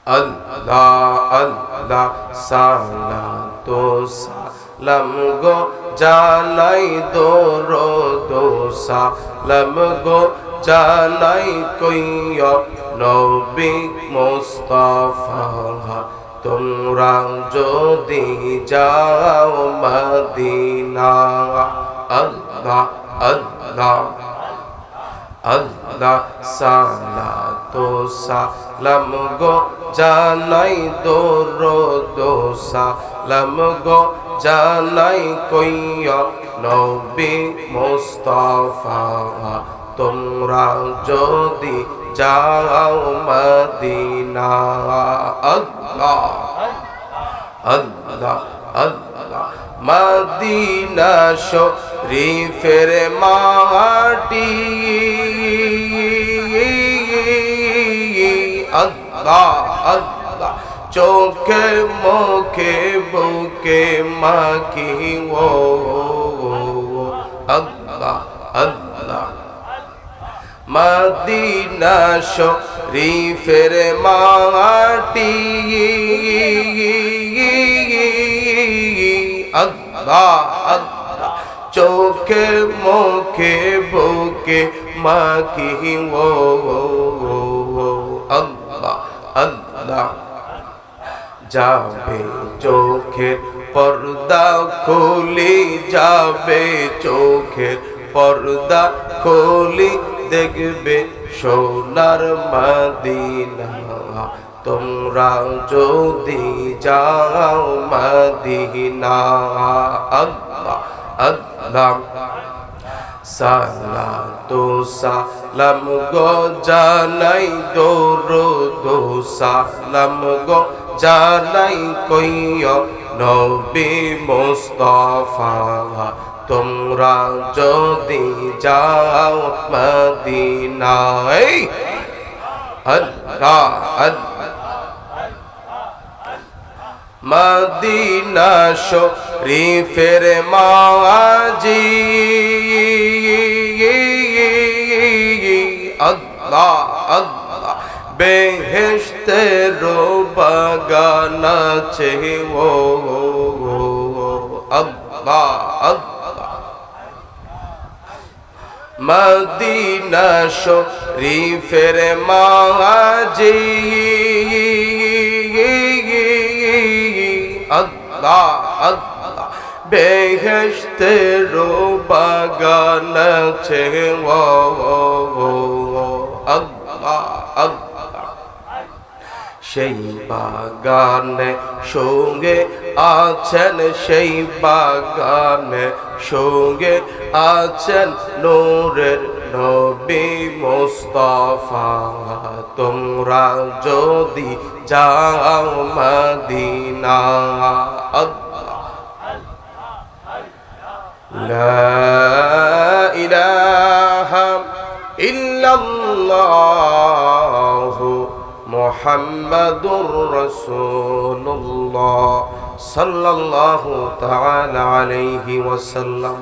আল্লাহ আল্লাহ সালাতু সালাম গো জানাই দরুদ সালাম গো জানাই কইয়া নবী মুস্তাফা তোমরা যদি যাও মদিনা আল্লাহ আল্লাহ আল্লাহ সালাতু সালাম গো জানাই দরুদ সালাম গো জানাই কইয়া নবী মুস্তাফা তোমরা যদি যাও মদিনা আল্লাহ আল্লাহ আল্লাহ মদিনা শরীফের মাটি আল্লাহ আল্লাহ চোখে মুখে বুকে মাখি ও আল্লাহ আল্লাহ মদিনা শরীফের মাটি আল্লাহ আল্লাহ চোখে মুখে বুকে মাখি ও আল্লাহ আল্লাহ যাবে চোখের পর্দা খুলি যাবে চোখের পর্দা খুলি দেখবে সোনার মদিনা তোমরা যদি যাও মদিনা আল্লাহ আল্লাহ সালাতু সালাম গো জানাই দরুদ সালাম গো জানাই কইয়া নবী মুস্তাফা তোমরা যদি যাও মদিনায় আল্লাহ আল্লাহ মদিনা শরীফের মাঝি আল্লাহ আল্লাহ বেহেশতের বাগান আছে ও আল্লাহ আল্লাহ মদিনা শরীফের মাঝি আল্লাহ আল্লাহ বেহেশতের বাগান আছে ও আল্লাহ আল্লাহ সেই বাগানে সঙ্গে আছেন সেই বাগানে সঙ্গে আছেন নূরের নবী মুস্তাফা তোমরা যদি যাও মদিনা আল্লাহ লা ইলাহা ইল্লাল্লাহু মুহাম্মাদুর রাসূলুল্লাহ সাল্লাল্লাহু তাআলা আলাইহি ওয়াসাল্লাম।